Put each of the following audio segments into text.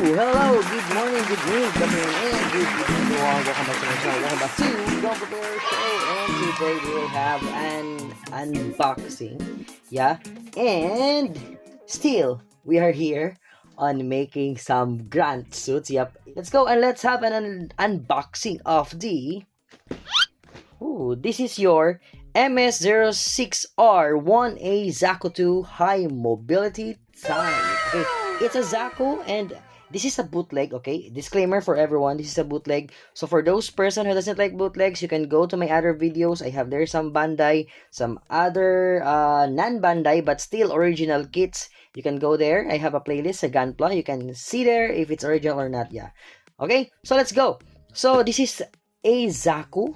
Hello, good morning, good evening, good afternoon, and good evening everyone. Welcome back to my channel. Welcome back to Don't Prepare Show. And today we will have an unboxing. Yeah. And still, we are here on making some Grant suits. Yep. Let's go and let's have an unboxing of the... Ooh, this is your MS06R1A Zaku 2 High Mobility Time. Okay, it's a Zaku and this is a bootleg, okay? Disclaimer for everyone, this is a bootleg. So for those person who doesn't like bootlegs, you can go to my other videos. I have there some Bandai, some other non-Bandai but still original kits. You can go there. I have a playlist, a Gunpla. You can see there if it's original or not, yeah. Okay, so let's go. So this is a Zaku.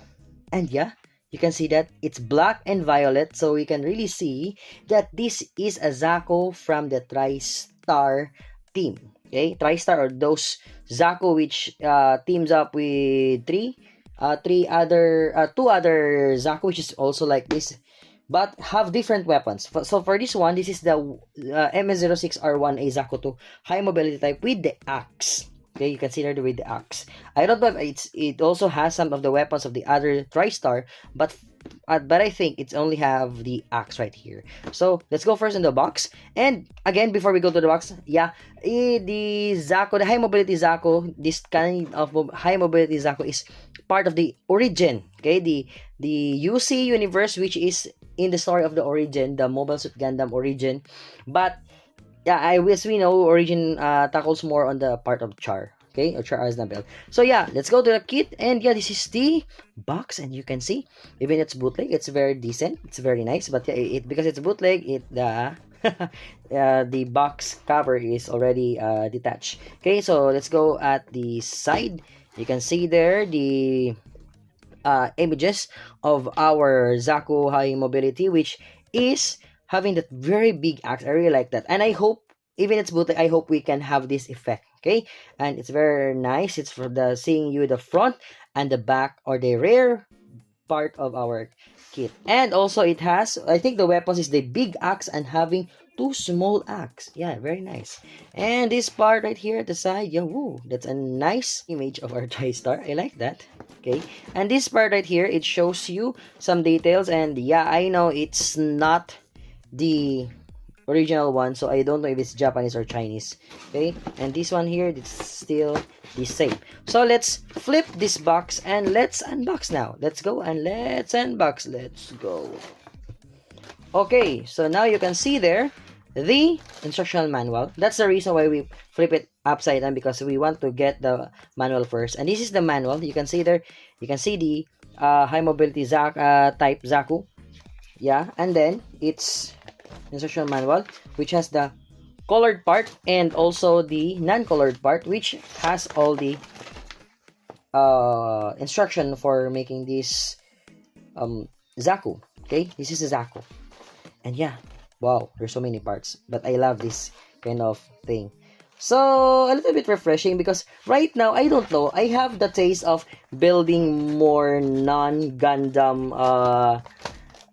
And yeah, you can see that it's black and violet, so we can really see that this is a Zaku from the TriStar team. Okay, TriStar or those Zaku which teams up with two other Zaku which is also like this, but have different weapons. So for this one, this is the MS06R1A Zaku 2 High Mobility Type with the axe. Okay, you can see there with the axe. I don't know if it also has some of the weapons of the other TriStar, but I think it's only have the axe right here. So let's go first in the box. And again, before we go to the box, yeah, the Zaku, the high mobility Zaku, this kind of high mobility Zaku is part of the Origin. Okay, the UC universe, which is in the story of the Origin, the Mobile Suit Gundam Origin, but yeah, as we know, Origin tackles more on the part of Char. Okay, or Char Aznable. So yeah, let's go to the kit. And yeah, this is the box, and you can see, even it's bootleg, it's very decent. It's very nice. But yeah, because it's bootleg, the box cover is already detached. Okay, so let's go at the side. You can see there the images of our Zaku High Mobility, which is having that very big axe. I really like that, and I hope, even it's bootleg, I hope we can have this effect. Okay, and it's very nice. It's for the seeing you the front and the back, or the rear part of our kit. And also it has, I think the weapons is the big axe and having two small axe. Yeah, very nice. And this part right here at the side, yeah, woo, that's a nice image of our TriStar. I like that. Okay, and this part right here, it shows you some details. And yeah, I know it's not the original one, so I don't know if it's Japanese or Chinese. Okay, and this one here, it's still the same. So let's flip this box and let's unbox now. Let's go and let's unbox. Let's go. Okay, so now you can see there the instructional manual. That's the reason why we flip it upside down, because we want to get the manual first. And this is the manual. You can see there, you can see the high mobility type Zaku. Yeah, and then it's instructional manual, which has the colored part and also the non-colored part, which has all the instruction for making this Zaku. Okay, this is a Zaku, and yeah, wow, there's so many parts, but I love this kind of thing. So a little bit refreshing, because right now, I don't know, I have the taste of building more non-Gundam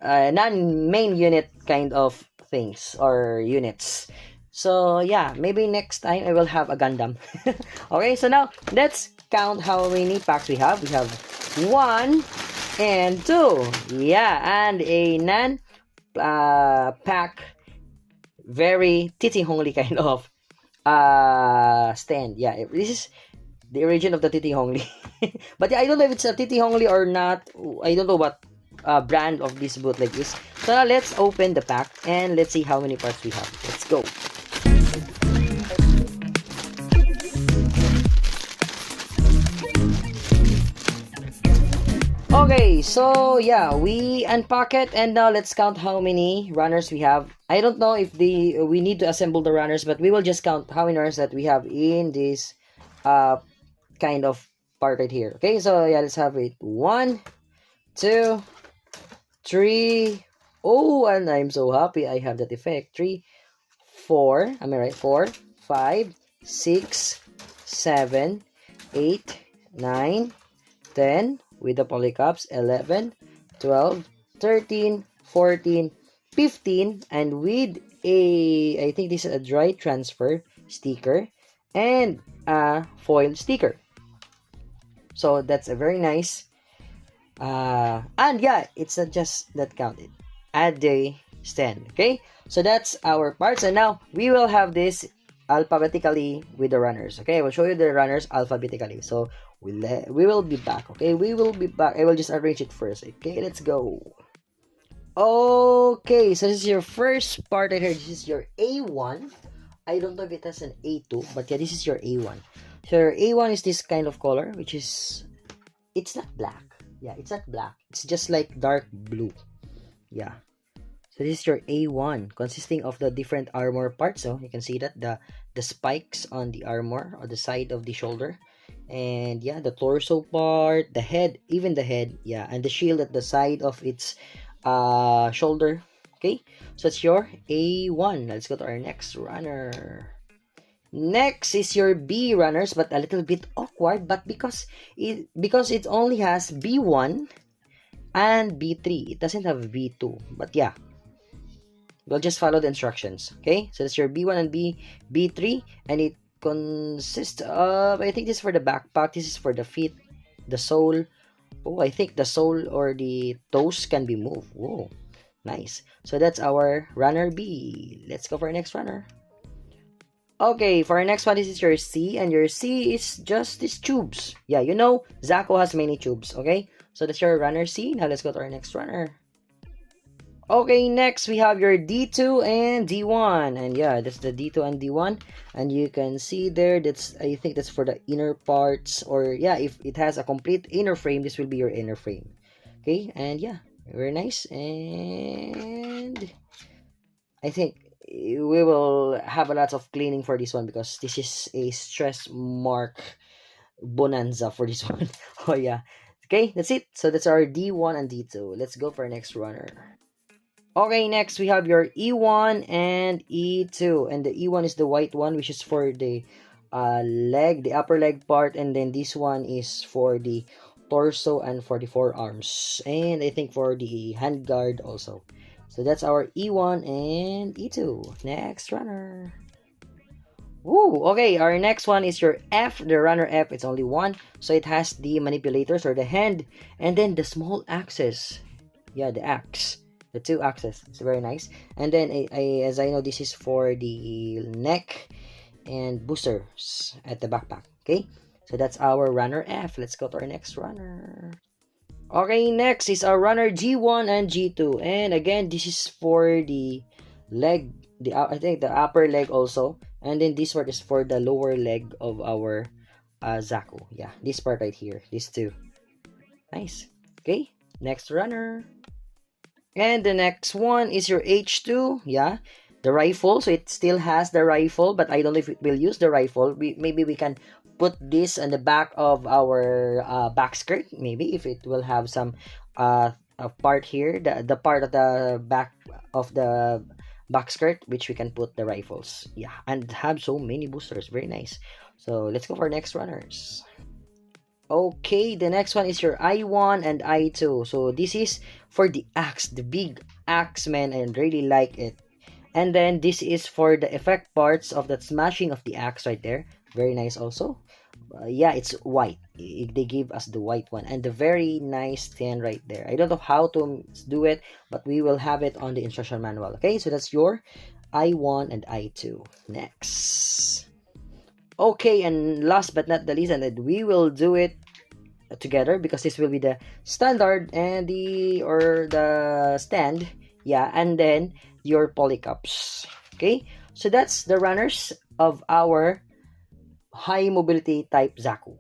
non-main unit kind of things or units. So yeah, maybe next time I will have a Gundam. Okay, so now let's count how many packs we have. We have 1 and 2. Yeah, and a non pack, very Titi Hongli kind of stand. Yeah, this is the origin of the Titi Hongli. But yeah, I don't know if it's a Titi Hongli or not. I don't know what brand of this bootleg is. So now let's open the pack and let's see how many parts we have. Let's go. Okay, so yeah, we unpack it, and now let's count how many runners we have. I don't know if we need to assemble the runners, but we will just count how many runners that we have in this kind of part right here. Okay, so yeah, let's have it. 1, 2, 3. Oh, and I'm so happy I have that effect. 3, 4. Am I right? 4, 5, 6, 7, 8, 9, 10. With the polycaps, 11, 12, 13, 14, 15, and with a, I think this is a dry transfer sticker, and a foil sticker. So that's a very nice. And yeah, it's not just that counted. Add the stand. Okay, so that's our parts, and now we will have this alphabetically with the runners. Okay, I will show you the runners alphabetically. So we will be back. Okay, we will be back. I will just arrange it first. Okay, let's go. Okay, so this is your first part right here. This is your A1. I don't know if it has an A2, but yeah, this is your A1. So your A1 is this kind of color, which is, it's not black. Yeah, it's not black. It's just like dark blue. Yeah. So this is your A1, consisting of the different armor parts. So you can see that the spikes on the armor or the side of the shoulder. And yeah, the torso part, the head, even the head, yeah, and the shield at the side of its shoulder. Okay, so it's your A1. Let's go to our next runner. Next is your B runners, but a little bit awkward, but because it only has B1 and B3, it doesn't have B2. But yeah, we'll just follow the instructions. Okay, so that's your B1 and B3, and it consists of, I think this is for the backpack, this is for the feet, the sole. Oh, I think the sole or the toes can be moved. Whoa, nice. So that's our runner B. Let's go for our next runner. Okay, for our next one, this is your C, and your C is just these tubes. Yeah, you know, Zaku has many tubes, okay? So that's your runner C. Now let's go to our next runner. Okay, next we have your D2 and D1. And yeah, that's the D2 and D1. And you can see there, that's, I think that's for the inner parts. Or yeah, if it has a complete inner frame, this will be your inner frame. Okay, and yeah, very nice. And I think we will have a lot of cleaning for this one because this is a stress mark bonanza for this one. Oh yeah. Okay, that's it. So that's our D1 and D2. Let's go for our next runner. Okay, next we have your E1 and E2. And the E1 is the white one, which is for the leg, the upper leg part. And then this one is for the torso and for the forearms. And I think for the hand guard also. So that's our E1 and E2. Next runner. Woo! Okay, our next one is your F, the runner F. It's only one. So it has the manipulators or the hand. And then the small axes. Yeah, the axe. The two axes. It's very nice. And then, as I know, this is for the neck and boosters at the backpack. Okay? So that's our runner F. Let's go to our next runner. Okay, next is our runner G1 and G2. And again, this is for the leg, I think the upper leg also. And then this part is for the lower leg of our Zaku. Yeah, this part right here. These two. Nice. Okay, next runner. And the next one is your H2. Yeah, the rifle. So it still has the rifle, but I don't know if it will use the rifle. Maybe we can put this on the back of our back skirt, maybe if it will have some a part here, the part of the back of the back skirt, which we can put the rifles. Yeah, and have so many boosters. Very nice. So let's go for next runners. Okay, the next one is your I1 and I2. So this is for the axe, the big axe, man. I really like it. And then this is for the effect parts of that smashing of the axe right there. Very nice also. Yeah, it's white. They give us the white one. And the very nice stand right there. I don't know how to do it, but we will have it on the instruction manual. Okay, so that's your I1 and I2. Next. Okay, and last but not the least, and we will do it together because this will be the standard and the stand. Yeah, and then your polycups. Okay, so that's the runners of our high mobility type Zaku.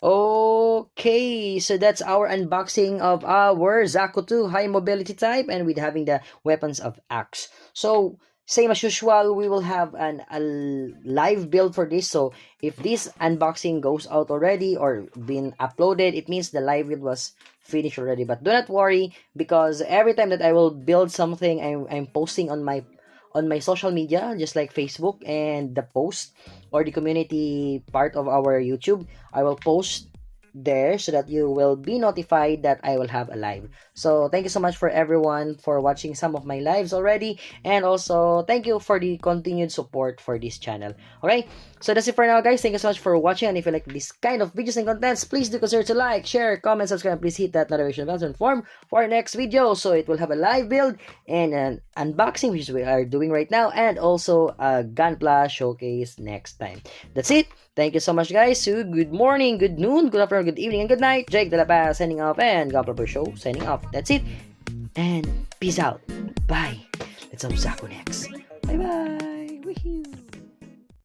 Okay, so that's our unboxing of our Zaku 2 high mobility type, and with having the weapons of axe. So same as usual, we will have a live build for this. So if this unboxing goes out already or been uploaded, it means the live build was finished already. But do not worry, because every time that I will build something, I'm posting on my social media, just like Facebook and the post or the community part of our YouTube. I will post there so that you will be notified that I will have a live. So thank you so much for everyone for watching some of my lives already, and also thank you for the continued support for this channel. Okay, so that's it for now, guys. Thank you so much for watching, and if you like this kind of videos and contents, please do consider to like, share, comment, subscribe, and please hit that notification bell to inform for our next video, so it will have a live build and an unboxing, which we are doing right now, and also a Gunpla showcase next time. That's it. Thank you so much, guys. So good morning, good noon, good afternoon, good evening, and good night. Jake De La Paz signing off, and Gunpla Show signing off. That's it, and peace out. Bye. Let's have Zaku next. Bye bye. Woohoo.